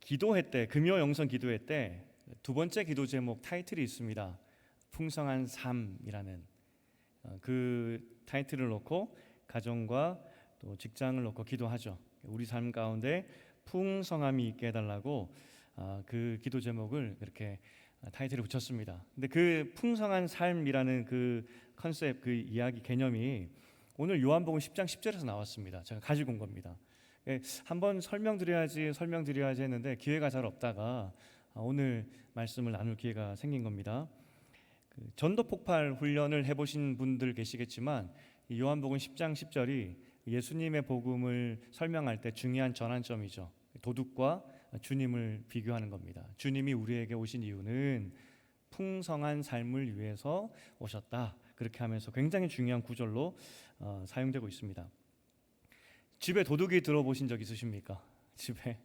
기도회 때, 금요 영성 기도회 때 두 번째 기도 제목 타이틀이 있습니다. 풍성한 삶이라는 그 타이틀을 놓고 가정과 또 직장을 놓고 기도하죠. 우리 삶 가운데 풍성함이 있게 해달라고 그 기도 제목을 이렇게 타이틀을 붙였습니다. 근데 그 풍성한 삶이라는 그 컨셉, 그 이야기 개념이 오늘 요한복음 10장 10절에서 나왔습니다. 제가 가지고 온 겁니다. 한번 설명드려야지 했는데 기회가 잘 없다가 오늘 말씀을 나눌 기회가 생긴 겁니다. 전도 폭발 훈련을 해보신 분들 계시겠지만 요한복음 10장 10절이 예수님의 복음을 설명할 때 중요한 전환점이죠. 도둑과 주님을 비교하는 겁니다. 주님이 우리에게 오신 이유는 풍성한 삶을 위해서 오셨다. 그렇게 하면서 굉장히 중요한 구절로 사용되고 있습니다. 집에 도둑이 들어보신 적 있으십니까? 집에.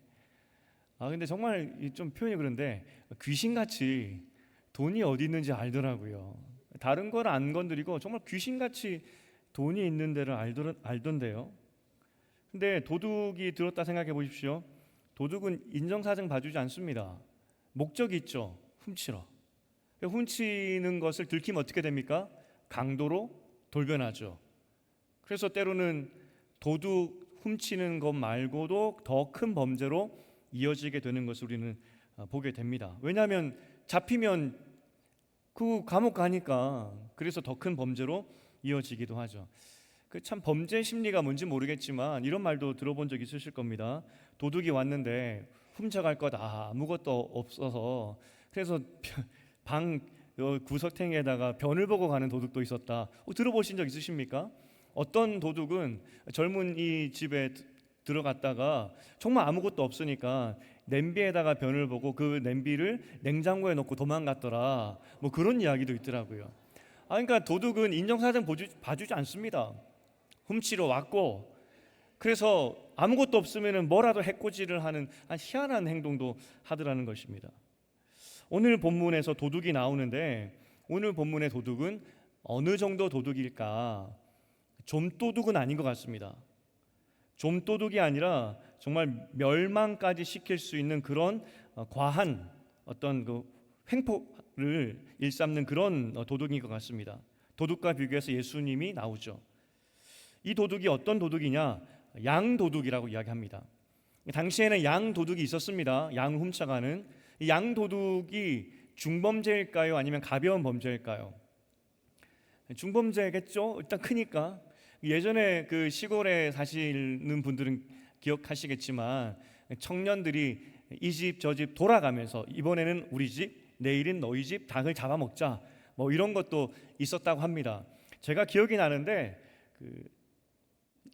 근데 정말 좀 표현이 그런데 귀신같이 돈이 어디 있는지 알더라고요. 다른 걸 안 건드리고 정말 귀신같이 돈이 있는 데를 알던데요. 근데 도둑이 들었다 생각해 보십시오. 도둑은 인정사정 봐주지 않습니다. 목적이 있죠. 훔치러. 훔치는 것을 들키면 어떻게 됩니까? 강도로 돌변하죠. 그래서 때로는 도둑 훔치는 것 말고도 더 큰 범죄로 이어지게 되는 것을 우리는 보게 됩니다. 왜냐하면 잡히면 그 감옥 가니까. 그래서 더 큰 범죄로 이어지기도 하죠. 그 참 범죄 심리가 뭔지 모르겠지만 이런 말도 들어본 적 있으실 겁니다. 도둑이 왔는데 훔쳐갈 것 아무것도 없어서 그래서 방 구석탱이에다가 변을 보고 가는 도둑도 있었다. 들어보신 적 있으십니까? 어떤 도둑은 젊은 이 집에 들어갔다가 정말 아무것도 없으니까 냄비에다가 변을 보고 그 냄비를 냉장고에 넣고 도망갔더라. 뭐 그런 이야기도 있더라고요. 그러니까 도둑은 인정사정 봐주지 않습니다. 훔치러 왔고, 그래서 아무것도 없으면 뭐라도 해코지를 하는 희한한 행동도 하더라는 것입니다. 오늘 본문에서 도둑이 나오는데 오늘 본문의 도둑은 어느 정도 도둑일까? 좀도둑은 아닌 것 같습니다. 좀도둑이 아니라 정말 멸망까지 시킬 수 있는 그런 과한 어떤 그 횡포를 일삼는 그런 도둑인 것 같습니다. 도둑과 비교해서 예수님이 나오죠. 이 도둑이 어떤 도둑이냐? 양도둑이라고 이야기합니다. 당시에는 양도둑이 있었습니다. 양 훔쳐가는. 양도둑이 중범죄일까요? 아니면 가벼운 범죄일까요? 중범죄겠죠. 일단 크니까. 예전에 그 시골에 사시는 분들은 기억하시겠지만 청년들이 이 집 저 집 돌아가면서 이번에는 우리 집, 내일은 너희 집 닭을 잡아먹자, 뭐 이런 것도 있었다고 합니다. 제가 기억이 나는데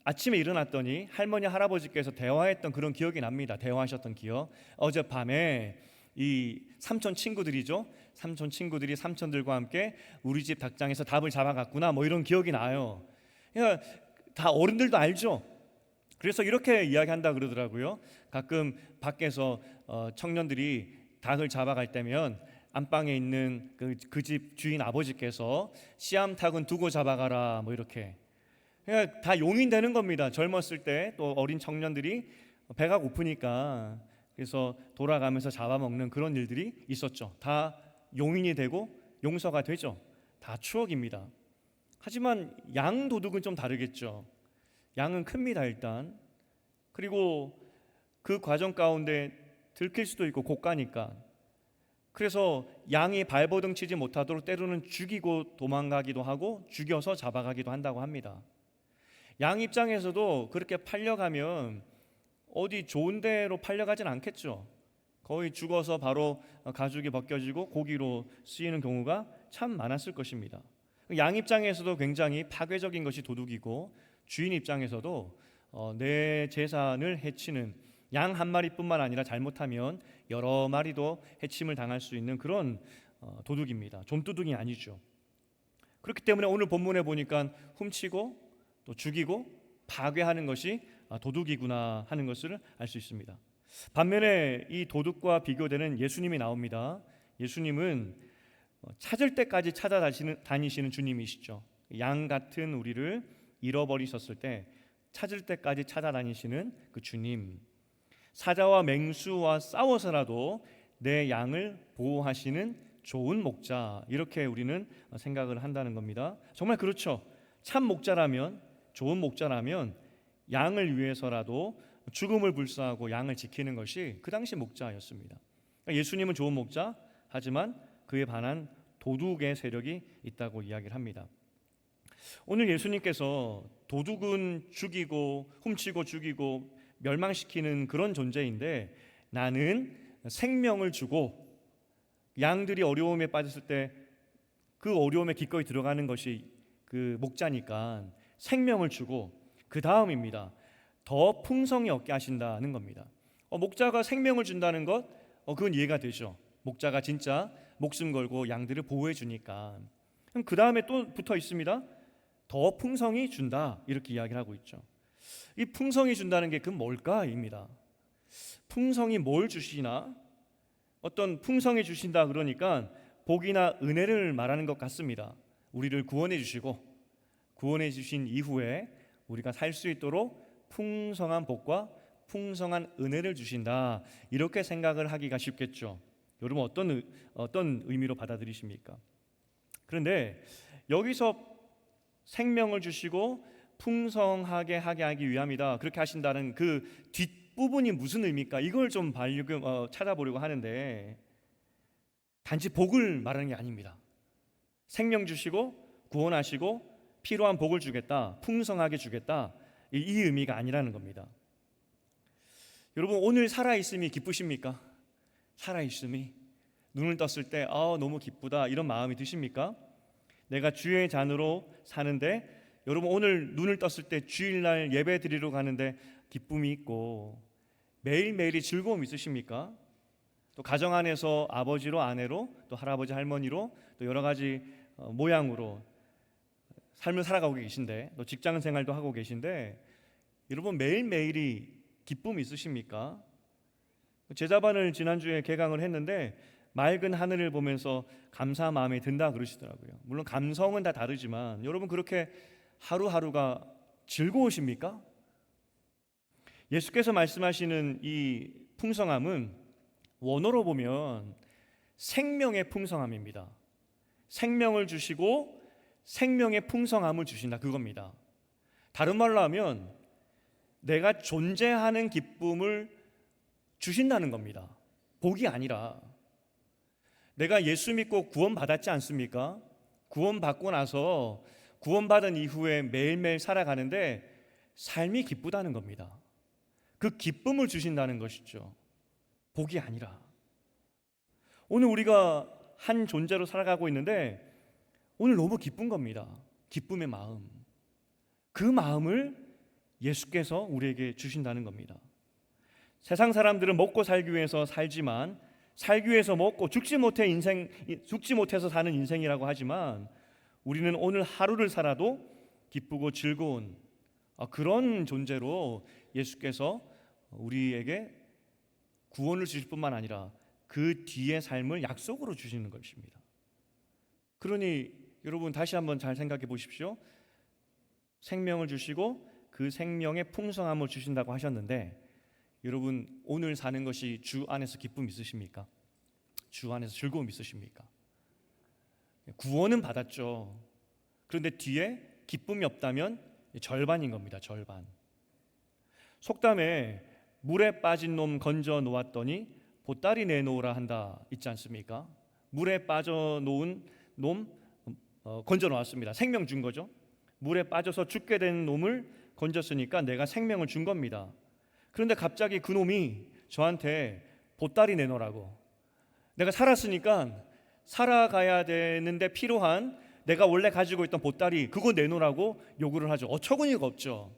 아침에 일어났더니 할머니 할아버지께서 대화했던 그런 기억이 납니다. 대화하셨던 기억. 어젯밤에 이 삼촌 친구들이죠. 삼촌 친구들이 삼촌들과 함께 우리 집 닭장에서 닭을 잡아갔구나, 뭐 이런 기억이 나요. 그러니까 다 어른들도 알죠. 그래서 이렇게 이야기한다 그러더라고요. 가끔 밖에서 청년들이 닭을 잡아갈 때면 안방에 있는 그 집 주인 아버지께서 씨암탉은 두고 잡아가라, 뭐 이렇게. 그러니까 다 용인 되는 겁니다. 젊었을 때 또 어린 청년들이 배가 고프니까 그래서 돌아가면서 잡아먹는 그런 일들이 있었죠. 다 용인이 되고 용서가 되죠. 다 추억입니다. 하지만 양 도둑은 좀 다르겠죠. 양은 큽니다, 일단. 그리고 그 과정 가운데 들킬 수도 있고 고가니까. 그래서 양이 발버둥 치지 못하도록 때로는 죽이고 도망가기도 하고 죽여서 잡아가기도 한다고 합니다. 양 입장에서도 그렇게 팔려가면 어디 좋은 데로 팔려가진 않겠죠. 거의 죽어서 바로 가죽이 벗겨지고 고기로 쓰이는 경우가 참 많았을 것입니다. 양 입장에서도 굉장히 파괴적인 것이 도둑이고 주인 입장에서도 내 재산을 해치는, 양 한 마리뿐만 아니라 잘못하면 여러 마리도 해침을 당할 수 있는 그런 도둑입니다. 좀도둑이 아니죠. 그렇기 때문에 오늘 본문에 보니까 훔치고 또 죽이고 파괴하는 것이 도둑이구나 하는 것을 알 수 있습니다. 반면에 이 도둑과 비교되는 예수님이 나옵니다. 예수님은 찾을 때까지 찾아다니시는 주님이시죠. 양 같은 우리를 잃어버리셨을 때 찾을 때까지 찾아다니시는 그 주님. 사자와 맹수와 싸워서라도 내 양을 보호하시는 좋은 목자, 이렇게 우리는 생각을 한다는 겁니다. 정말 그렇죠. 참 목자라면, 좋은 목자라면 양을 위해서라도 죽음을 불사하고 양을 지키는 것이 그 당시 목자였습니다. 예수님은 좋은 목자, 하지만 그에 반한 도둑의 세력이 있다고 이야기를 합니다. 오늘 예수님께서 도둑은 죽이고 훔치고 죽이고 멸망시키는 그런 존재인데, 나는 생명을 주고 양들이 어려움에 빠졌을 때 그 어려움에 기꺼이 들어가는 것이 그 목자니까 생명을 주고 그 다음입니다. 더 풍성히 얻게 하신다는 겁니다. 목자가 생명을 준다는 것, 그건 이해가 되죠. 목자가 진짜 목숨 걸고 양들을 보호해 주니까. 그 다음에 또 붙어 있습니다. 더 풍성히 준다, 이렇게 이야기를 하고 있죠. 이 풍성히 준다는 게 그 뭘까입니다. 풍성히 뭘 주시나? 어떤 풍성히 주신다 그러니까 복이나 은혜를 말하는 것 같습니다. 우리를 구원해 주시고 구원해 주신 이후에 우리가 살 수 있도록 풍성한 복과 풍성한 은혜를 주신다, 이렇게 생각을 하기가 쉽겠죠. 여러분 어떤 의미로 받아들이십니까? 그런데 여기서 생명을 주시고 풍성하게 하게 하기 위함이다, 그렇게 하신다는 그 뒷부분이 무슨 의미일까? 이걸 좀 찾아보려고 하는데, 단지 복을 말하는 게 아닙니다. 생명 주시고 구원하시고 필요한 복을 주겠다, 풍성하게 주겠다, 이 의미가 아니라는 겁니다. 여러분, 오늘 살아있음이 기쁘십니까? 살아있음이, 눈을 떴을 때 너무 기쁘다, 이런 마음이 드십니까? 내가 주의 잔으로 사는데, 여러분 오늘 눈을 떴을 때 주일날 예배 드리러 가는데 기쁨이 있고 매일매일이 즐거움 있으십니까? 또 가정 안에서 아버지로, 아내로, 또 할아버지, 할머니로, 또 여러 가지 모양으로 삶을 살아가고 계신데, 또 직장 생활도 하고 계신데, 여러분 매일매일이 기쁨이 있으십니까? 제자반을 지난주에 개강을 했는데 맑은 하늘을 보면서 감사한 마음이 든다 그러시더라고요. 물론 감성은 다 다르지만 여러분 그렇게 하루하루가 즐거우십니까? 예수께서 말씀하시는 이 풍성함은 원어로 보면 생명의 풍성함입니다. 생명을 주시고 생명의 풍성함을 주신다, 그겁니다. 다른 말로 하면 내가 존재하는 기쁨을 주신다는 겁니다. 복이 아니라. 내가 예수 믿고 구원받았지 않습니까? 구원받고 나서 구원받은 이후에 매일매일 살아가는데 삶이 기쁘다는 겁니다. 그 기쁨을 주신다는 것이죠. 복이 아니라. 오늘 우리가 한 존재로 살아가고 있는데 오늘 너무 기쁜 겁니다. 기쁨의 마음. 그 마음을 예수께서 우리에게 주신다는 겁니다. 세상 사람들은 먹고 살기 위해서 살지만, 살기 위해서 먹고 죽지 못해서 사는 인생이라고 하지만, 우리는 오늘 하루를 살아도 기쁘고 즐거운 그런 존재로 예수께서 우리에게 구원을 주실 뿐만 아니라 그 뒤의 삶을 약속으로 주시는 것입니다. 그러니 여러분 다시 한번 잘 생각해 보십시오. 생명을 주시고 그 생명의 풍성함을 주신다고 하셨는데, 여러분 오늘 사는 것이 주 안에서 기쁨 있으십니까? 주 안에서 즐거움 있으십니까? 구원은 받았죠. 그런데 뒤에 기쁨이 없다면 절반인 겁니다. 절반. 속담에 물에 빠진 놈 건져 놓았더니 보따리 내놓으라 한다 있지 않습니까? 물에 빠져 놓은 놈 건져 놓았습니다. 생명 준 거죠. 물에 빠져서 죽게 된 놈을 건졌으니까 내가 생명을 준 겁니다. 그런데 갑자기 그 놈이 저한테 보따리 내놓으라고, 내가 살았으니까 살아가야 되는데 필요한 내가 원래 가지고 있던 보따리 그거 내놓으라고 요구를 하죠. 어처구니가 없죠.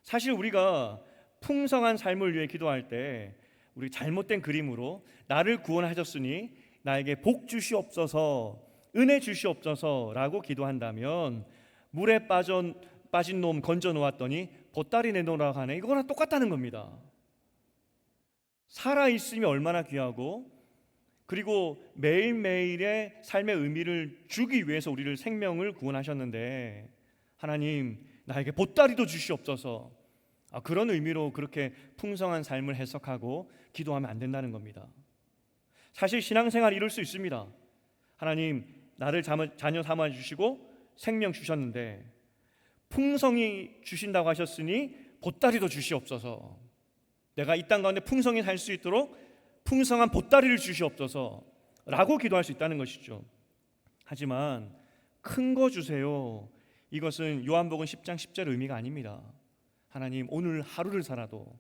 사실 우리가 풍성한 삶을 위해 기도할 때 우리 잘못된 그림으로 나를 구원하셨으니 나에게 복 주시옵소서, 은혜 주시옵소서라고 기도한다면 물에 빠진 놈 건져 놓았더니 보따리 내놓으라고 하네, 이거랑 똑같다는 겁니다. 살아있음이 얼마나 귀하고, 그리고 매일매일의 삶의 의미를 주기 위해서 우리를 생명을 구원하셨는데, 하나님 나에게 보따리도 주시옵소서, 그런 의미로 그렇게 풍성한 삶을 해석하고 기도하면 안 된다는 겁니다. 사실 신앙생활 이룰 수 있습니다. 하나님, 나를 자녀 삼아 주시고 생명 주셨는데 풍성히 주신다고 하셨으니 보따리도 주시옵소서. 내가 이 땅 가운데 풍성히 살 수 있도록 풍성한 보따리를 주시옵소서 라고 기도할 수 있다는 것이죠. 하지만 큰 거 주세요, 이것은 요한복음 10장 10절 의미가 아닙니다. 하나님, 오늘 하루를 살아도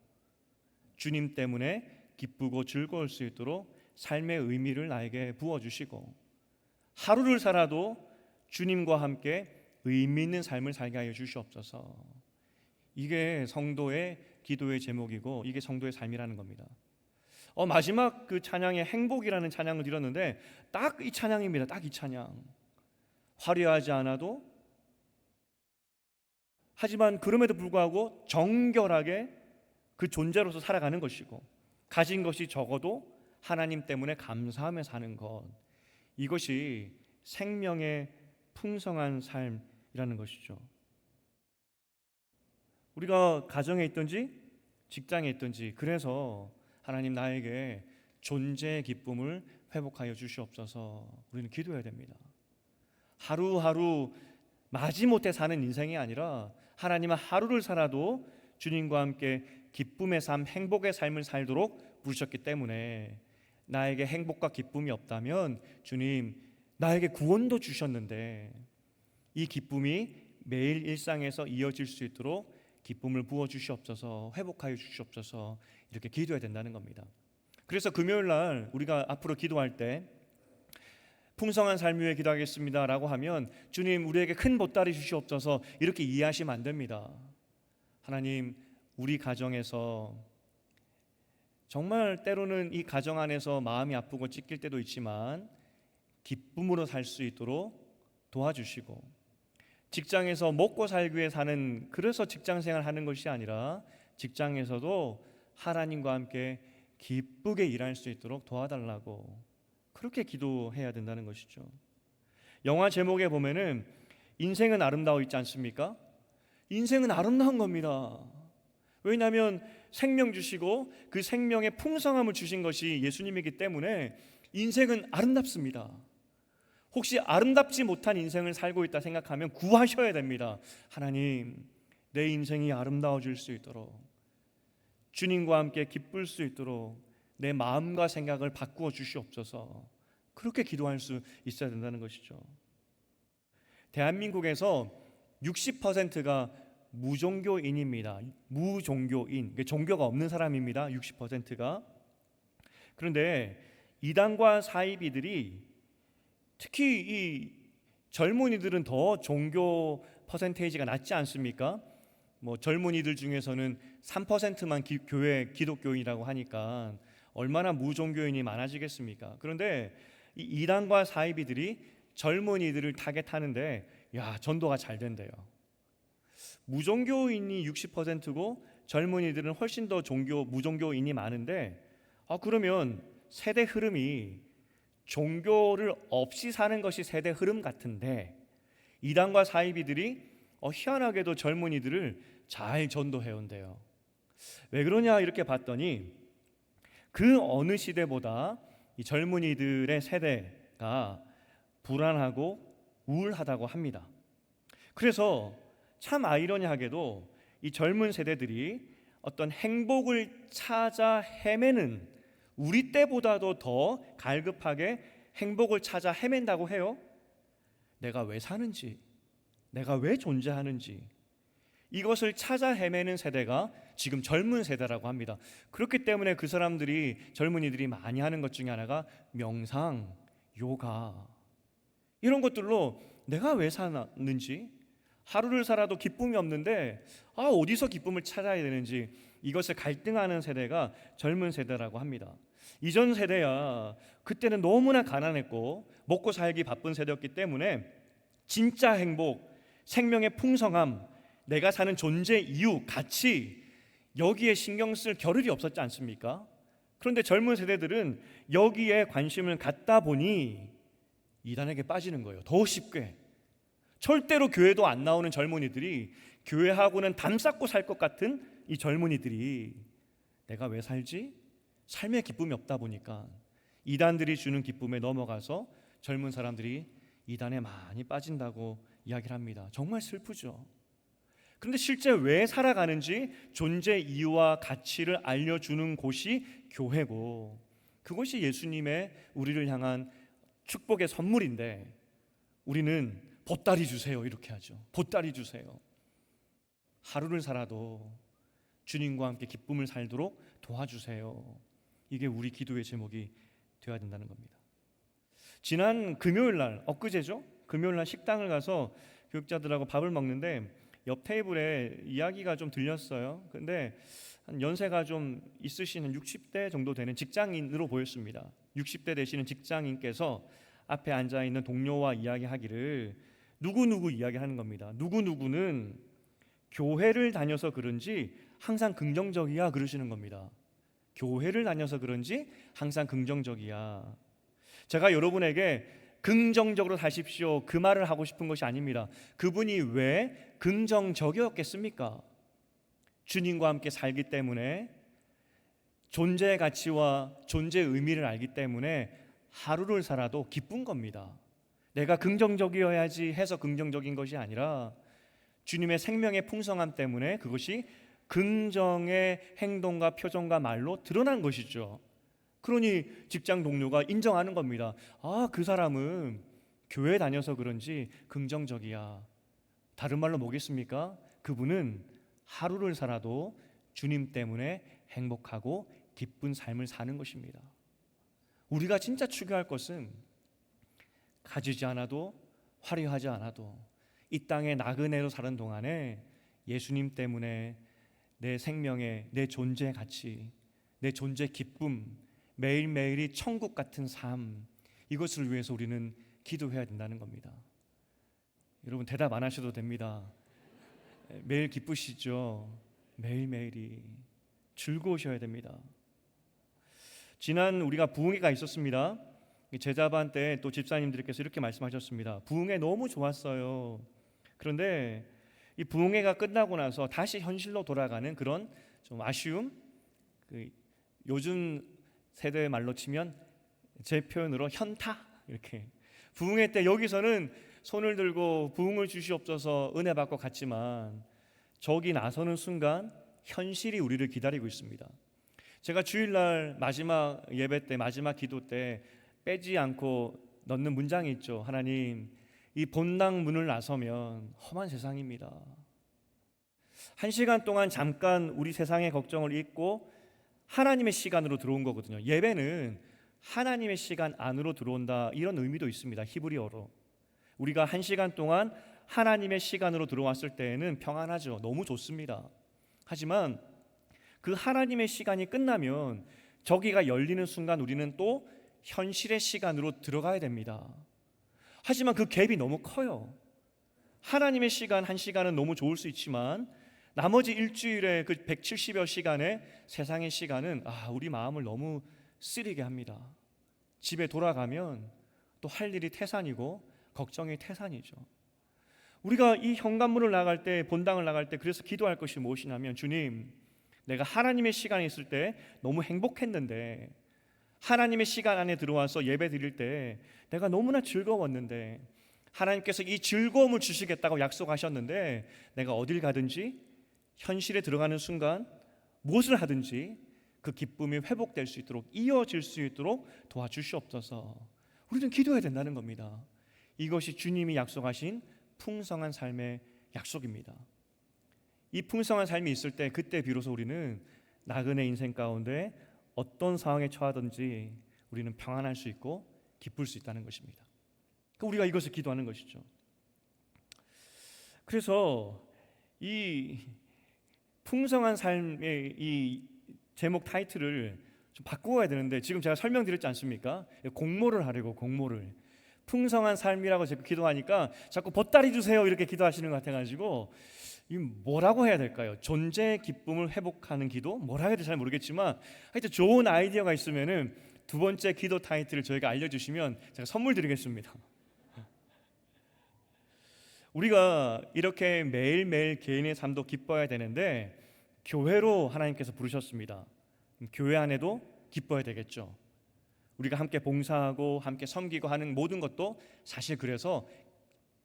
주님 때문에 기쁘고 즐거울 수 있도록 삶의 의미를 나에게 부어주시고, 하루를 살아도 주님과 함께 의미 있는 삶을 살게 하여 주시옵소서. 이게 성도의 기도의 제목이고 이게 성도의 삶이라는 겁니다. 마지막 그 찬양의 행복이라는 찬양을 드렸는데 딱 이 찬양입니다. 딱 이 찬양. 화려하지 않아도, 하지만 그럼에도 불구하고 정결하게 그 존재로서 살아가는 것이고, 가진 것이 적어도 하나님 때문에 감사하며 사는 것, 이것이 생명의 풍성한 삶이라는 것이죠. 우리가 가정에 있든지 직장에 있든지, 그래서 하나님, 나에게 존재의 기쁨을 회복하여 주시옵소서 우리는 기도해야 됩니다. 하루하루 마지못해 사는 인생이 아니라 하나님은 하루를 살아도 주님과 함께 기쁨의 삶, 행복의 삶을 살도록 부르셨기 때문에 나에게 행복과 기쁨이 없다면 주님, 나에게 구원도 주셨는데 이 기쁨이 매일 일상에서 이어질 수 있도록 기쁨을 부어 주시옵소서, 회복하여 주시옵소서, 이렇게 기도해야 된다는 겁니다. 그래서 금요일 날 우리가 앞으로 기도할 때 풍성한 삶 위해 기도하겠습니다 라고 하면 주님, 우리에게 큰 보따리 주시옵소서 이렇게 이해하시면 안 됩니다. 하나님, 우리 가정에서 정말 때로는 이 가정 안에서 마음이 아프고 찢길 때도 있지만 기쁨으로 살 수 있도록 도와주시고, 직장에서 먹고 살기 위해 사는, 그래서 직장생활 하는 것이 아니라 직장에서도 하나님과 함께 기쁘게 일할 수 있도록 도와달라고, 그렇게 기도해야 된다는 것이죠. 영화 제목에 보면은 인생은 아름다워 있지 않습니까? 인생은 아름다운 겁니다. 왜냐하면 생명 주시고 그 생명의 풍성함을 주신 것이 예수님이기 때문에 인생은 아름답습니다. 혹시 아름답지 못한 인생을 살고 있다 생각하면 구하셔야 됩니다. 하나님, 내 인생이 아름다워질 수 있도록, 주님과 함께 기쁠 수 있도록 내 마음과 생각을 바꾸어 주시옵소서, 그렇게 기도할 수 있어야 된다는 것이죠. 대한민국에서 60%가 무종교인입니다. 무종교인, 종교가 없는 사람입니다. 60%가. 그런데 이단과 사이비들이, 특히 이 젊은이들은 더 종교 퍼센테이지가 낮지 않습니까? 젊은이들 중에서는 3%만 교회 기독교인이라고 하니까 얼마나 무종교인이 많아지겠습니까? 그런데 이 이단과 사이비들이 젊은이들을 타겟하는데 전도가 잘 된대요. 무종교인이 60%고 젊은이들은 훨씬 더 무종교인이 많은데, 그러면 세대 흐름이 종교를 없이 사는 것이 세대 흐름 같은데, 이단과 사이비들이 희한하게도 젊은이들을 잘 전도해온대요. 왜 그러냐 이렇게 봤더니 그 어느 시대보다 이 젊은이들의 세대가 불안하고 우울하다고 합니다. 그래서 참 아이러니하게도 이 젊은 세대들이 어떤 행복을 찾아 헤매는, 우리 때보다도 더 갈급하게 행복을 찾아 헤맨다고 해요. 내가 왜 사는지, 내가 왜 존재하는지, 이것을 찾아 헤매는 세대가 지금 젊은 세대라고 합니다. 그렇기 때문에 그 사람들이, 젊은이들이 많이 하는 것 중에 하나가 명상, 요가, 이런 것들로 내가 왜 사는지, 하루를 살아도 기쁨이 없는데 어디서 기쁨을 찾아야 되는지, 이것을 갈등하는 세대가 젊은 세대라고 합니다. 이전 세대야 그때는 너무나 가난했고 먹고 살기 바쁜 세대였기 때문에 진짜 행복, 생명의 풍성함, 내가 사는 존재 이유, 가치, 여기에 신경 쓸 겨를이 없었지 않습니까? 그런데 젊은 세대들은 여기에 관심을 갖다 보니 이단에게 빠지는 거예요. 더 쉽게. 절대로 교회도 안 나오는 젊은이들이 교회하고는 담 쌓고 살 것 같은 이 젊은이들이 내가 왜 살지? 삶의 기쁨이 없다 보니까 이단들이 주는 기쁨에 넘어가서 젊은 사람들이 이단에 많이 빠진다고 이야기를 합니다. 정말 슬프죠. 그런데 실제 왜 살아가는지 존재 이유와 가치를 알려주는 곳이 교회고, 그것이 예수님의 우리를 향한 축복의 선물인데 우리는 보따리 주세요 이렇게 하죠. 보따리 주세요. 하루를 살아도 주님과 함께 기쁨을 살도록 도와주세요. 이게 우리 기도의 제목이 되어야 된다는 겁니다. 지난 금요일 날, 엊그제죠? 금요일 날 식당을 가서 교육자들하고 밥을 먹는데 옆 테이블에 이야기가 좀 들렸어요. 근데 한 연세가 좀 있으신 60대 정도 되는 직장인으로 보였습니다. 60대 되시는 직장인께서 앞에 앉아 있는 동료와 이야기하기를 누구누구 이야기하는 겁니다. 누구누구는 교회를 다녀서 그런지 항상 긍정적이야 그러시는 겁니다. 교회를 다녀서 그런지 항상 긍정적이야. 제가 여러분에게 긍정적으로 사십시오 그 말을 하고 싶은 것이 아닙니다. 그분이 왜 긍정적이었겠습니까? 주님과 함께 살기 때문에, 존재의 가치와 존재의 의미를 알기 때문에 하루를 살아도 기쁜 겁니다. 내가 긍정적이어야지 해서 긍정적인 것이 아니라 주님의 생명의 풍성함 때문에 그것이 긍정의 행동과 표정과 말로 드러난 것이죠. 그러니 직장 동료가 인정하는 겁니다. 아, 그 사람은 교회 다녀서 그런지 긍정적이야. 다른 말로 뭐겠습니까? 그분은 하루를 살아도 주님 때문에 행복하고 기쁜 삶을 사는 것입니다. 우리가 진짜 추구할 것은 가지지 않아도, 화려하지 않아도 이 땅의 나그네로 사는 동안에 예수님 때문에 내 생명의, 내 존재의 가치, 내 존재의 기쁨, 매일매일이 천국 같은 삶, 이것을 위해서 우리는 기도해야 된다는 겁니다. 여러분 대답 안 하셔도 됩니다. 매일 기쁘시죠? 매일매일이 즐거우셔야 됩니다. 지난 우리가 부흥회가 있었습니다. 제자반 때 또 집사님들께서 이렇게 말씀하셨습니다. 부흥회 너무 좋았어요. 그런데 이 부흥회가 끝나고 나서 다시 현실로 돌아가는 그런 좀 아쉬움, 요즘 세대의 말로 치면 제 표현으로 현타, 이렇게 부흥회 때 여기서는 손을 들고 부흥을 주시옵소서 은혜 받고 갔지만 저기 나서는 순간 현실이 우리를 기다리고 있습니다. 제가 주일날 마지막 예배 때, 마지막 기도 때 빼지 않고 넣는 문장이 있죠. 하나님, 이 본당 문을 나서면 험한 세상입니다. 1시간 동안 잠깐 우리 세상의 걱정을 잊고 하나님의 시간으로 들어온 거거든요. 예배는 하나님의 시간 안으로 들어온다, 이런 의미도 있습니다. 히브리어로. 우리가 1시간 동안 하나님의 시간으로 들어왔을 때에는 평안하죠. 너무 좋습니다. 하지만 그 하나님의 시간이 끝나면 저기가 열리는 순간 우리는 또 현실의 시간으로 들어가야 됩니다. 하지만 그 갭이 너무 커요. 하나님의 시간 1시간은 너무 좋을 수 있지만 나머지 일주일의 그 170여 시간의 세상의 시간은 우리 마음을 너무 쓰리게 합니다. 집에 돌아가면 또 할 일이 태산이고 걱정이 태산이죠. 우리가 이 현관문을 나갈 때, 본당을 나갈 때 그래서 기도할 것이 무엇이냐면, 주님, 내가 하나님의 시간에 있을 때 너무 행복했는데, 하나님의 시간 안에 들어와서 예배 드릴 때 내가 너무나 즐거웠는데, 하나님께서 이 즐거움을 주시겠다고 약속하셨는데 내가 어딜 가든지 현실에 들어가는 순간 무엇을 하든지 그 기쁨이 회복될 수 있도록, 이어질 수 있도록 도와주시옵소서. 우리는 기도해야 된다는 겁니다. 이것이 주님이 약속하신 풍성한 삶의 약속입니다. 이 풍성한 삶이 있을 때, 그때 비로소 우리는 나그네 인생 가운데 어떤 상황에 처하든지 우리는 평안할 수 있고 기쁠 수 있다는 것입니다. 우리가 이것을 기도하는 것이죠. 그래서 이 풍성한 삶의 이 제목 타이틀을 좀 바꿔야 되는데, 지금 제가 설명드렸지 않습니까? 공모를 하려고, 공모를. 풍성한 삶이라고 제가 기도하니까 자꾸 보따리 주세요 이렇게 기도하시는 것 같아가지고, 이 뭐라고 해야 될까요? 존재의 기쁨을 회복하는 기도? 뭐라 해야 될지 잘 모르겠지만 하여튼 좋은 아이디어가 있으면은 두 번째 기도 타이틀을 저희가 알려주시면 제가 선물 드리겠습니다. 우리가 이렇게 매일매일 개인의 삶도 기뻐야 되는데 교회로 하나님께서 부르셨습니다. 교회 안에도 기뻐야 되겠죠. 우리가 함께 봉사하고 함께 섬기고 하는 모든 것도 사실 그래서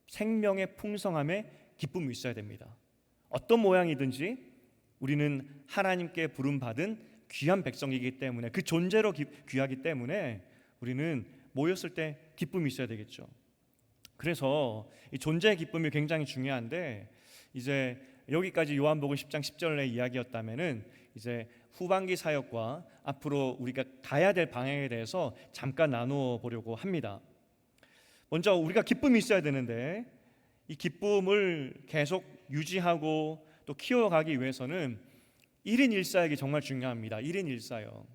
생명의 풍성함에 기쁨이 있어야 됩니다. 어떤 모양이든지 우리는 하나님께 부름받은 귀한 백성이기 때문에, 그 존재로 귀하기 때문에 우리는 모였을 때 기쁨이 있어야 되겠죠. 그래서 이 존재의 기쁨이 굉장히 중요한데, 이제 여기까지 요한복음 10장 10절의 이야기였다면은 이제 후반기 사역과 앞으로 우리가 가야 될 방향에 대해서 잠깐 나누어 보려고 합니다. 먼저 우리가 기쁨이 있어야 되는데, 이 기쁨을 계속 유지하고 또 키워가기 위해서는 1인 1사역이 정말 중요합니다. 1인 1사역.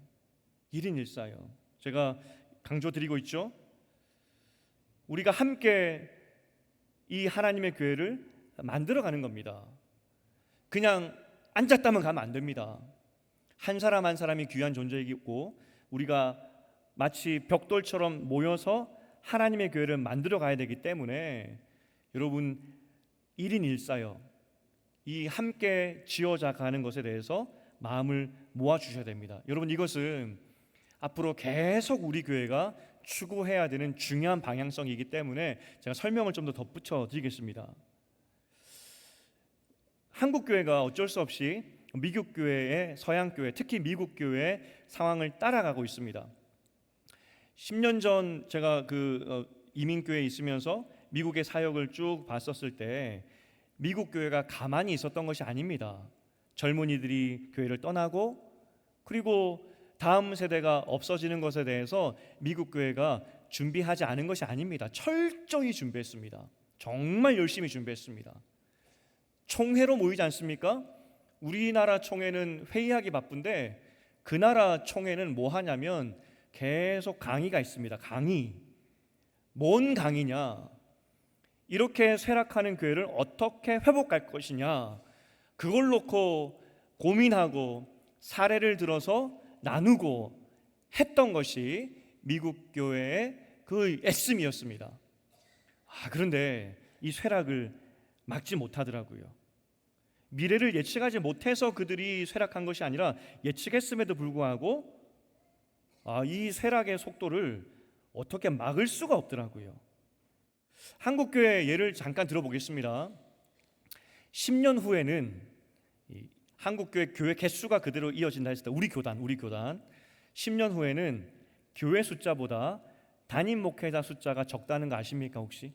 1인 1사역. 제가 강조드리고 있죠. 우리가 함께 이 하나님의 교회를 만들어가는 겁니다. 그냥 앉았다면 가면 안 됩니다. 한 사람 한 사람이 귀한 존재이고 우리가 마치 벽돌처럼 모여서 하나님의 교회를 만들어 가야 되기 때문에 여러분 1인 1사역, 이 함께 지어져 가는 것에 대해서 마음을 모아주셔야 됩니다. 여러분, 이것은 앞으로 계속 우리 교회가 추구해야 되는 중요한 방향성이기 때문에 제가 설명을 좀 더 덧붙여 드리겠습니다. 한국 교회가 어쩔 수 없이 미국 교회의, 서양 교회, 특히 미국 교회의 상황을 따라가고 있습니다. 10년 전 제가 이민 교회에 있으면서 미국의 사역을 쭉 봤었을 때 미국 교회가 가만히 있었던 것이 아닙니다. 젊은이들이 교회를 떠나고 그리고 다음 세대가 없어지는 것에 대해서 미국 교회가 준비하지 않은 것이 아닙니다. 철저히 준비했습니다. 정말 열심히 준비했습니다. 총회로 모이지 않습니까? 우리나라 총회는 회의하기 바쁜데 그 나라 총회는 뭐 하냐면 계속 강의가 있습니다. 강의. 뭔 강의냐? 이렇게 쇠락하는 교회를 어떻게 회복할 것이냐, 그걸 놓고 고민하고 사례를 들어서 나누고 했던 것이 미국 교회의 그 애씀이었습니다. 그런데 이 쇠락을 막지 못하더라고요. 미래를 예측하지 못해서 그들이 쇠락한 것이 아니라 예측했음에도 불구하고 이 쇠락의 속도를 어떻게 막을 수가 없더라고요. 한국교회 예를 잠깐 들어보겠습니다. 10년 후에는 한국교회 교회 개수가 그대로 이어진다 했을 때 우리 교단 10년 후에는 교회 숫자보다 담임 목회자 숫자가 적다는 거 아십니까 혹시?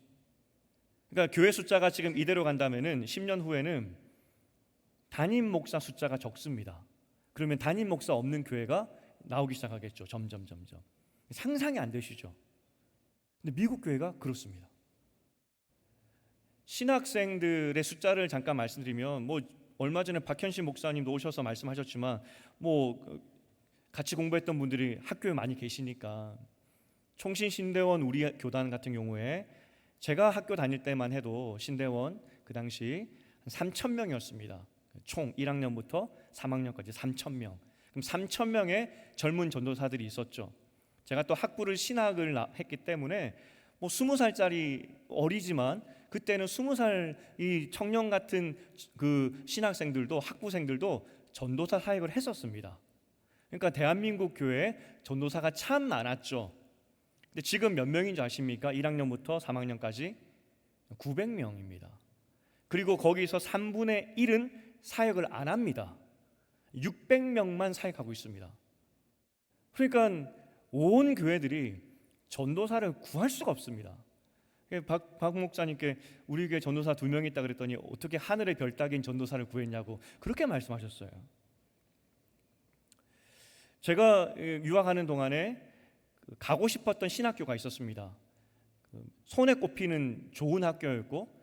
그러니까 교회 숫자가 지금 이대로 간다면은 10년 후에는 담임 목사 숫자가 적습니다. 그러면 담임 목사 없는 교회가 나오기 시작하겠죠. 점점 상상이 안 되시죠? 근데 미국 교회가 그렇습니다. 신학생들의 숫자를 잠깐 말씀드리면 얼마 전에 박현신 목사님도 오셔서 말씀하셨지만 같이 공부했던 분들이 학교에 많이 계시니까 총신신대원 우리 교단 같은 경우에 제가 학교 다닐 때만 해도 신대원 그 당시 3,000명이었습니다. 총 1학년부터 3학년까지 3,000명. 그럼 3,000명의 젊은 전도사들이 있었죠. 제가 또 학부를 신학을 했기 때문에 20살짜리 어리지만 그때는 20살 이 청년 같은 그 신학생들도 학부생들도 전도사 사역을 했었습니다. 그러니까 대한민국 교회에 전도사가 참 많았죠. 근데 지금 몇 명인 줄 아십니까? 1학년부터 3학년까지 900명입니다. 그리고 거기서 3분의 1은 사역을 안 합니다. 600명만 사역하고 있습니다. 그러니까 온 교회들이 전도사를 구할 수가 없습니다. 박 목사님께 우리 교회 전도사 2명 있다 그랬더니 어떻게 하늘의 별 따긴 전도사를 구했냐고 그렇게 말씀하셨어요. 제가 유학하는 동안에 가고 싶었던 신학교가 있었습니다. 손에 꼽히는 좋은 학교였고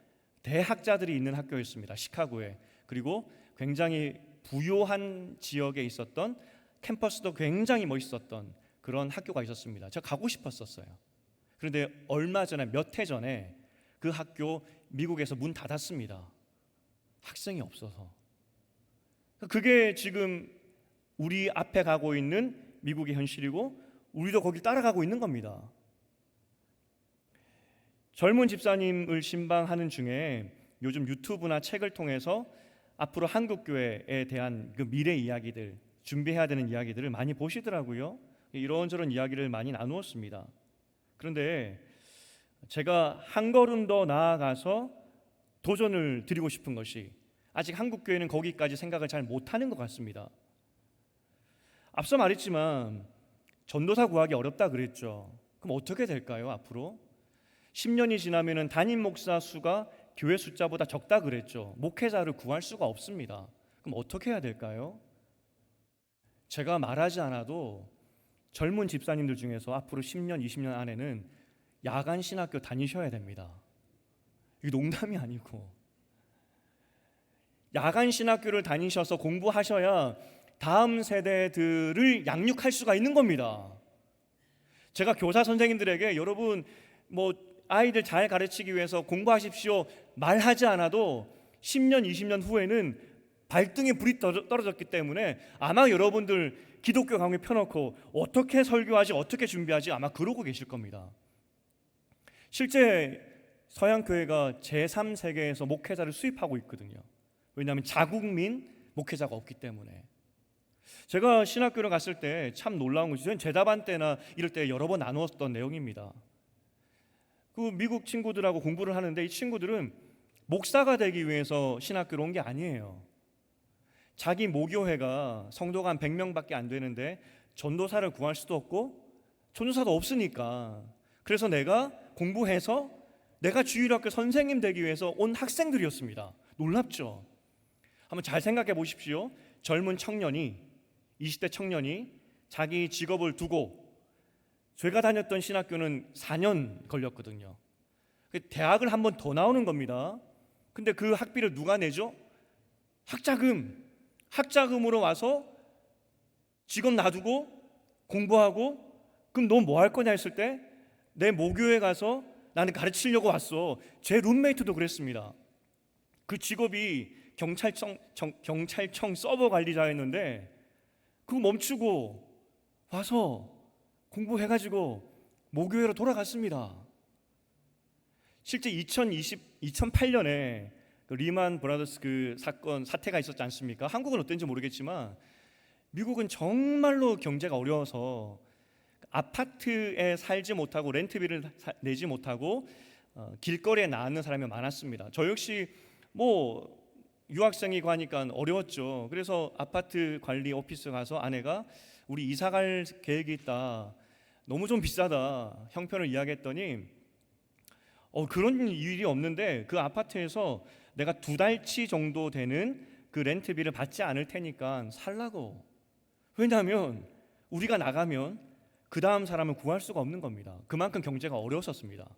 대학자들이 있는 학교였습니다. 시카고에. 그리고 굉장히 부요한 지역에 있었던 캠퍼스도 굉장히 멋있었던 그런 학교가 있었습니다. 제가 가고 싶었었어요. 그런데 얼마 전에 몇 해 전에 그 학교 미국에서 문 닫았습니다. 학생이 없어서. 그게 지금 우리 앞에 가고 있는 미국의 현실이고 우리도 거기 따라가고 있는 겁니다. 젊은 집사님을 신방하는 중에 요즘 유튜브나 책을 통해서 앞으로 한국 교회에 대한 그 미래 이야기들, 준비해야 되는 이야기들을 많이 보시더라고요. 이런저런 이야기를 많이 나누었습니다. 그런데 제가 한 걸음 더 나아가서 도전을 드리고 싶은 것이, 아직 한국 교회는 거기까지 생각을 잘 못하는 것 같습니다. 앞서 말했지만 전도사 구하기 어렵다 그랬죠. 그럼 어떻게 될까요? 앞으로 10년이 지나면 담임 목사 수가 교회 숫자보다 적다 그랬죠. 목회자를 구할 수가 없습니다. 그럼 어떻게 해야 될까요? 제가 말하지 않아도 젊은 집사님들 중에서 앞으로 10년, 20년 안에는 야간 신학교 다니셔야 됩니다. 이게 농담이 아니고, 야간 신학교를 다니셔서 공부하셔야 다음 세대들을 양육할 수가 있는 겁니다. 제가 교사 선생님들에게 여러분 아이들 잘 가르치기 위해서 공부하십시오 말하지 않아도 10년, 20년 후에는 발등에 불이 떨어졌기 때문에 아마 여러분들 기독교 강의 펴놓고 어떻게 설교하지, 어떻게 준비하지 아마 그러고 계실 겁니다. 실제 서양교회가 제3세계에서 목회자를 수입하고 있거든요. 왜냐하면 자국민 목회자가 없기 때문에. 제가 신학교를 갔을 때 참 놀라운 것이, 저는 제답안 때나 이럴 때 여러 번 나누었던 내용입니다. 그 미국 친구들하고 공부를 하는데 이 친구들은 목사가 되기 위해서 신학교로 온 게 아니에요. 자기 모교회가 성도가 한 100명밖에 안 되는데 전도사를 구할 수도 없고 전도사도 없으니까, 그래서 내가 공부해서 내가 주일학교 선생님 되기 위해서 온 학생들이었습니다. 놀랍죠? 한번 잘 생각해 보십시오. 젊은 청년이, 20대 청년이 자기 직업을 두고, 제가 다녔던 신학교는 4년 걸렸거든요. 대학을 한 번 더 나오는 겁니다. 근데 그 학비를 누가 내죠? 학자금으로 와서 직업 놔두고 공부하고, 그럼 너 뭐 할 거냐 했을 때 내 모교에 가서 나는 가르치려고 왔어. 제 룸메이트도 그랬습니다. 그 직업이 경찰청 서버 관리자였는데 그거 멈추고 와서 공부해가지고 모교회로 돌아갔습니다. 실제 2008년에 그 리만 브라더스 그 사태가 있었지 않습니까? 한국은 어떤지 모르겠지만 미국은 정말로 경제가 어려워서 아파트에 살지 못하고 렌트비를 내지 못하고 길거리에 나앉는 사람이 많았습니다. 저 역시 유학생이고 하니까 어려웠죠. 그래서 아파트 관리 오피스 가서 아내가 우리 이사 갈 계획이 있다, 너무 좀 비싸다 형편을 이야기했더니 그런 일이 없는데 그 아파트에서 내가 2달치 정도 되는 그 렌트비를 받지 않을 테니까 살라고. 왜냐하면 우리가 나가면 그 다음 사람을 구할 수가 없는 겁니다. 그만큼 경제가 어려웠었습니다.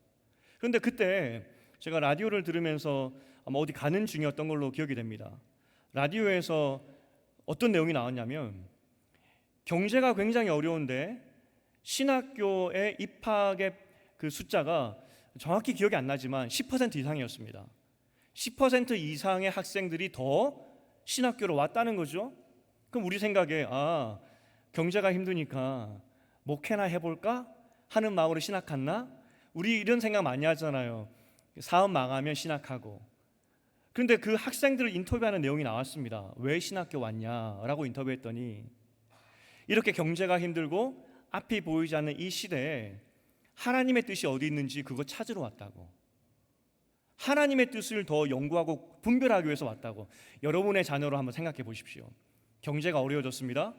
그런데 그때 제가 라디오를 들으면서 아마 어디 가는 중이었던 걸로 기억이 됩니다. 라디오에서 어떤 내용이 나왔냐면, 경제가 굉장히 어려운데 신학교에 입학의 그 숫자가 정확히 기억이 안 나지만 10% 이상이었습니다. 10% 이상의 학생들이 더 신학교로 왔다는 거죠. 그럼 우리 생각에 경제가 힘드니까 목회나 해볼까 하는 마음으로 신학 갔나? 우리 이런 생각 많이 하잖아요. 사업 망하면 신학하고. 그런데 그 학생들을 인터뷰하는 내용이 나왔습니다. 왜 신학교 왔냐라고 인터뷰했더니, 이렇게 경제가 힘들고 앞이 보이지 않는 이 시대에 하나님의 뜻이 어디 있는지 그거 찾으러 왔다고. 하나님의 뜻을 더 연구하고 분별하기 위해서 왔다고. 여러분의 자녀로 한번 생각해 보십시오. 경제가 어려워졌습니다.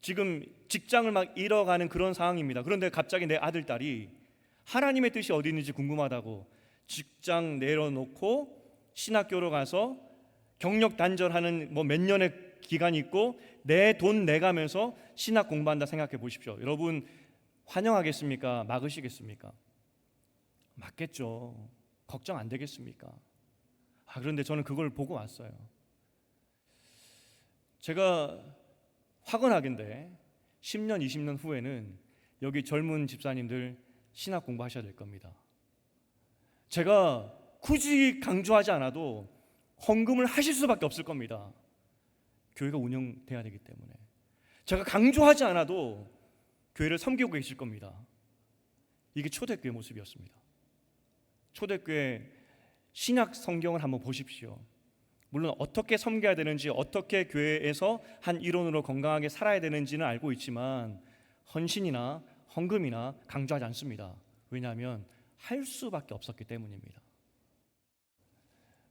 지금 직장을 막 잃어가는 그런 상황입니다. 그런데 갑자기 내 아들, 딸이 하나님의 뜻이 어디 있는지 궁금하다고 직장 내려놓고 신학교로 가서 경력 단절하는 몇 년의 기간이 있고 내 돈 내가면서 신학 공부한다 생각해 보십시오. 여러분 환영하겠습니까? 막으시겠습니까? 맞겠죠. 걱정 안 되겠습니까? 그런데 저는 그걸 보고 왔어요. 제가 확언하건대 10년, 20년 후에는 여기 젊은 집사님들 신학 공부하셔야 될 겁니다. 제가 굳이 강조하지 않아도 헌금을 하실 수밖에 없을 겁니다. 교회가 운영돼야 되기 때문에. 제가 강조하지 않아도 교회를 섬기고 계실 겁니다. 이게 초대교회 모습이었습니다. 초대교회 신약 성경을 한번 보십시오. 물론 어떻게 섬겨야 되는지, 어떻게 교회에서 한 일원으로 건강하게 살아야 되는지는 알고 있지만 헌신이나 헌금이나 강조하지 않습니다. 왜냐하면 할 수밖에 없었기 때문입니다.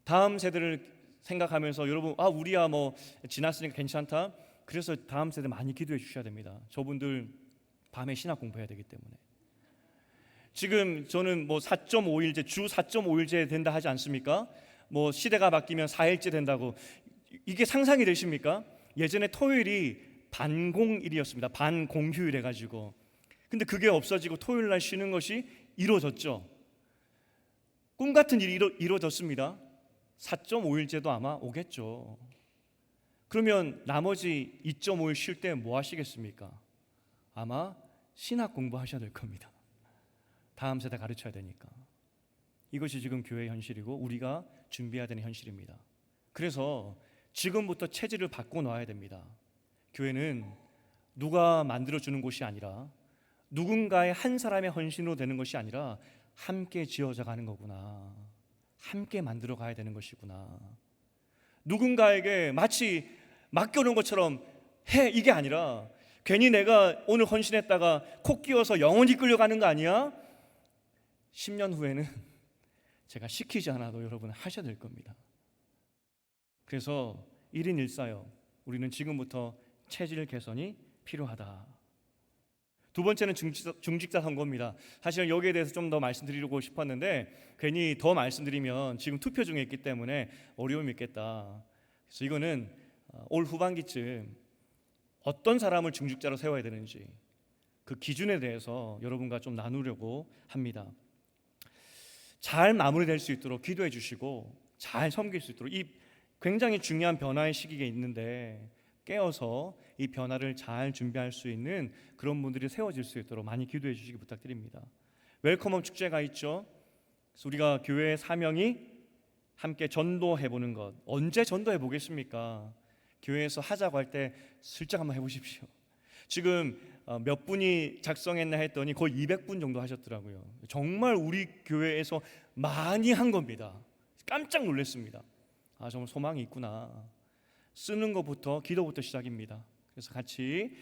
다음 세대를 생각하면서 여러분, 우리야 뭐 지났으니까 괜찮다. 그래서 다음 세대 많이 기도해 주셔야 됩니다. 저분들 밤에 신학 공부해야 되기 때문에. 지금 저는 뭐 4.5일제, 주 4.5일제 된다 하지 않습니까? 뭐 시대가 바뀌면 4일제 된다고. 이게 상상이 되십니까? 예전에 토요일이 반공일이었습니다. 반공휴일 해가지고. 근데 그게 없어지고 토요일 날 쉬는 것이 이루어졌죠. 꿈 같은 일이 이루어졌습니다. 4.5일제도 아마 오겠죠. 그러면 나머지 2.5일 쉴 때 뭐 하시겠습니까? 아마 신학 공부하셔야 될 겁니다. 다음 세대 가르쳐야 되니까. 이것이 지금 교회의 현실이고 우리가 준비해야 되는 현실입니다. 그래서 지금부터 체질을 바꿔놔야 됩니다. 교회는 누가 만들어주는 곳이 아니라, 누군가의 한 사람의 헌신으로 되는 것이 아니라 함께 지어져 가는 거구나, 함께 만들어 가야 되는 것이구나. 누군가에게 마치 맡겨놓은 것처럼 해, 이게 아니라 괜히 내가 오늘 헌신했다가 코 끼워서 영원히 끌려가는 거 아니야? 10년 후에는 제가 시키지 않아도 여러분 하셔야 될 겁니다. 그래서 1인 1사역, 우리는 지금부터 체질 개선이 필요하다. 두 번째는 중직자 선거입니다. 사실 여기에 대해서 좀 더 말씀드리고 싶었는데 괜히 더 말씀드리면 지금 투표 중에 있기 때문에 어려움이 있겠다. 그래서 이거는 올 후반기쯤 어떤 사람을 중직자로 세워야 되는지 그 기준에 대해서 여러분과 좀 나누려고 합니다. 잘 마무리될 수 있도록 기도해 주시고 잘 섬길 수 있도록, 이 굉장히 중요한 변화의 시기가 있는데 깨어서 이 변화를 잘 준비할 수 있는 그런 분들이 세워질 수 있도록 많이 기도해 주시기 부탁드립니다. 웰컴홈 축제가 있죠. 그래서 우리가 교회의 사명이 함께 전도해 보는 것. 언제 전도해 보겠습니까? 교회에서 하자고 할 때 슬쩍 한번 해보십시오. 지금 몇 분이 작성했나 했더니 거의 200분 정도 하셨더라고요. 정말 우리 교회에서 많이 한 겁니다. 깜짝 놀랐습니다. 정말 소망이 있구나. 쓰는 것부터, 기도부터 시작입니다. 그래서 같이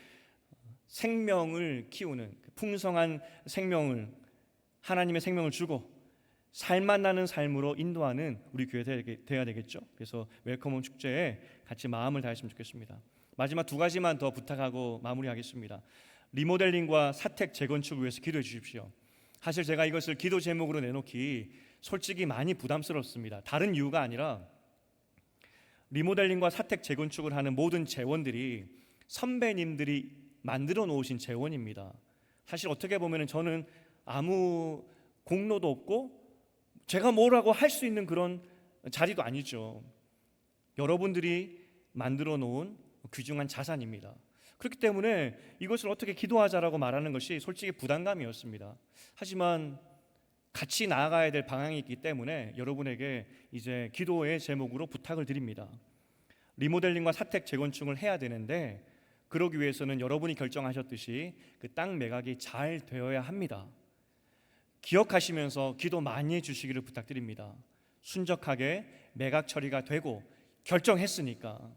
생명을 키우는, 풍성한 생명을, 하나님의 생명을 주고 살맛 나는 삶으로 인도하는 우리 교회 되어야 되겠죠. 그래서 웰컴홈 축제에 같이 마음을 다했으면 좋겠습니다. 마지막 두 가지만 더 부탁하고 마무리하겠습니다. 리모델링과 사택 재건축을 위해서 기도해 주십시오. 사실 제가 이것을 기도 제목으로 내놓기 솔직히 많이 부담스럽습니다. 다른 이유가 아니라 리모델링과 사택 재건축을 하는 모든 재원들이 선배님들이 만들어 놓으신 재원입니다. 사실 어떻게 보면 저는 아무 공로도 없고 제가 뭐라고 할 수 있는 그런 자리도 아니죠. 여러분들이 만들어 놓은 귀중한 자산입니다. 그렇기 때문에 이것을 어떻게 기도하자라고 말하는 것이 솔직히 부담감이었습니다. 하지만 같이 나아가야 될 방향이 있기 때문에 여러분에게 이제 기도의 제목으로 부탁을 드립니다. 리모델링과 사택 재건축을 해야 되는데 그러기 위해서는 여러분이 결정하셨듯이 그 땅 매각이 잘 되어야 합니다. 기억하시면서 기도 많이 해주시기를 부탁드립니다. 순적하게 매각 처리가 되고 결정했으니까.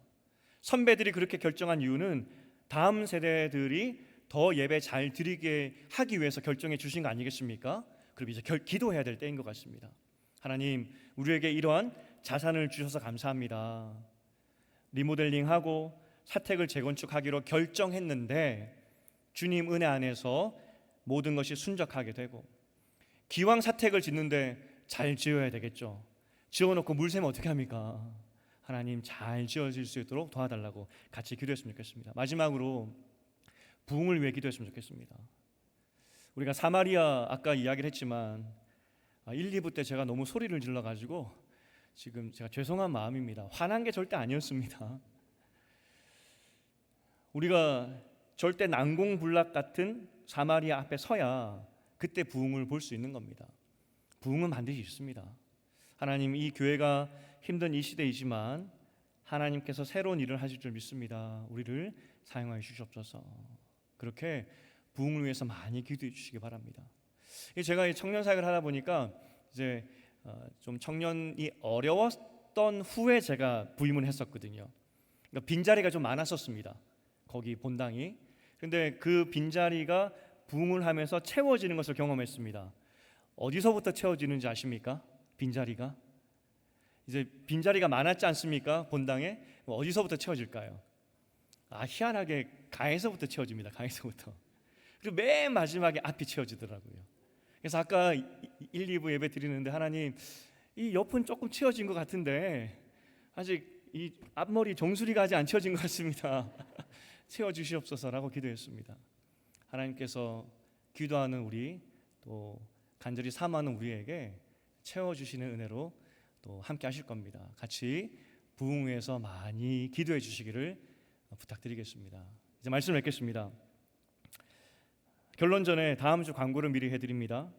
선배들이 그렇게 결정한 이유는 다음 세대들이 더 예배 잘 드리게 하기 위해서 결정해 주신 거 아니겠습니까? 그럼 이제 기도해야 될 때인 것 같습니다. 하나님, 우리에게 이러한 자산을 주셔서 감사합니다. 리모델링하고 사택을 재건축하기로 결정했는데 주님 은혜 안에서 모든 것이 순적하게 되고, 기왕 사택을 짓는데 잘 지어야 되겠죠. 지어놓고 물 새면 어떻게 합니까? 하나님, 잘 지어질 수 있도록 도와달라고 같이 기도했으면 좋겠습니다. 마지막으로 부흥을 위해 기도했으면 좋겠습니다. 우리가 사마리아 아까 이야기를 했지만 1, 2부 때 제가 너무 소리를 질러가지고 지금 제가 죄송한 마음입니다. 화난 게 절대 아니었습니다. 우리가 절대 난공불락 같은 사마리아 앞에 서야 그때 부흥을 볼 수 있는 겁니다. 부흥은 반드시 있습니다. 하나님, 이 교회가 힘든 이 시대이지만 하나님께서 새로운 일을 하실 줄 믿습니다. 우리를 사용하여 주시옵소서. 그렇게 부흥을 위해서 많이 기도해 주시기 바랍니다. 제가 청년 사역을 하다 보니까 이제 좀 청년이 없던 후에 제가 부임을 했었거든요. 그러니까 빈자리가 좀 많았었습니다. 거기 본당이. 근데 그 빈자리가 부흥을 하면서 채워지는 것을 경험했습니다. 어디서부터 채워지는지 아십니까? 빈자리가 이제 빈자리가 많았지 않습니까? 본당에 어디서부터 채워질까요? 희한하게 가에서부터 채워집니다. 가에서부터. 그리고 맨 마지막에 앞이 채워지더라고요. 그래서 아까 1, 2부 예배 드리는데 하나님 이 옆은 조금 채워진 것 같은데 아직 이 앞머리 정수리가 아직 안 채워진 것 같습니다. 채워주시옵소서라고 기도했습니다. 하나님께서 기도하는 우리 또 간절히 사모하는 우리에게 채워주시는 은혜로 또 함께 하실 겁니다. 같이 부흥회에서 많이 기도해 주시기를 부탁드리겠습니다. 이제 말씀을 맺겠습니다. 결론 전에 다음 주 광고를 미리 해드립니다.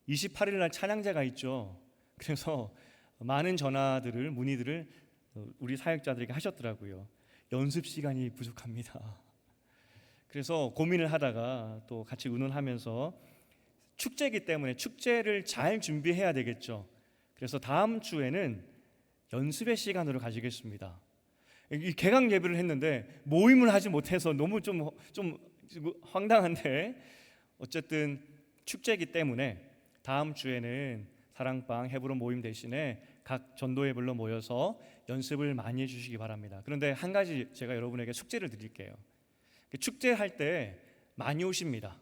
28일 날 찬양제가 있죠. 그래서 많은 전화들을 문의들을 우리 사역자들에게 하셨더라고요. 연습 시간이 부족합니다. 그래서 고민을 하다가 또 같이 의논하면서 축제이기 때문에 축제를 잘 준비해야 되겠죠. 그래서 다음 주에는 연습의 시간으로 가지겠습니다. 이 개강 예배를 했는데 모임을 하지 못해서 너무 좀 황당한데 어쨌든 축제이기 때문에 다음 주에는 사랑방 헤브론 모임 대신에 각 전도회별로 모여서 연습을 많이 해주시기 바랍니다. 그런데 한 가지 제가 여러분에게 숙제를 드릴게요. 축제할 때 많이 오십니다.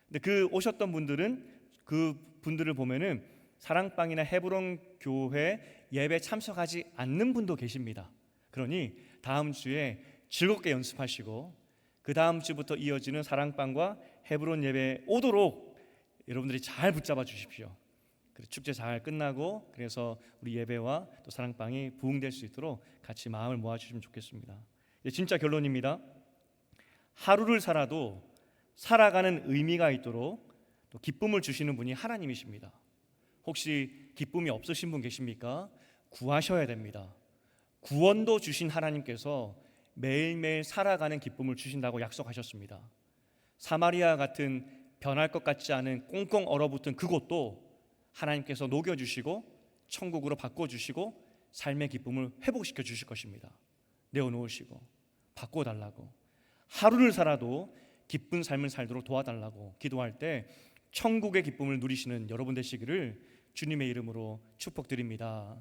근데 그 오셨던 분들은 그 분들을 보면은 사랑방이나 헤브론 교회 예배 참석하지 않는 분도 계십니다. 그러니 다음 주에 즐겁게 연습하시고 그 다음 주부터 이어지는 사랑방과 헤브론 예배 오도록 여러분들이 잘 붙잡아 주십시오. 축제 잘 끝나고 그래서 우리 예배와 또 사랑방이 부흥될 수 있도록 같이 마음을 모아주시면 좋겠습니다. 진짜 결론입니다. 하루를 살아도 살아가는 의미가 있도록 또 기쁨을 주시는 분이 하나님이십니다. 혹시 기쁨이 없으신 분 계십니까? 구하셔야 됩니다. 구원도 주신 하나님께서 매일매일 살아가는 기쁨을 주신다고 약속하셨습니다. 사마리아 같은 변할 것 같지 않은 꽁꽁 얼어붙은 그곳도 하나님께서 녹여주시고 천국으로 바꿔주시고 삶의 기쁨을 회복시켜 주실 것입니다. 내어놓으시고 바꿔달라고, 하루를 살아도 기쁜 삶을 살도록 도와달라고 기도할 때 천국의 기쁨을 누리시는 여러분 되시기를 주님의 이름으로 축복드립니다.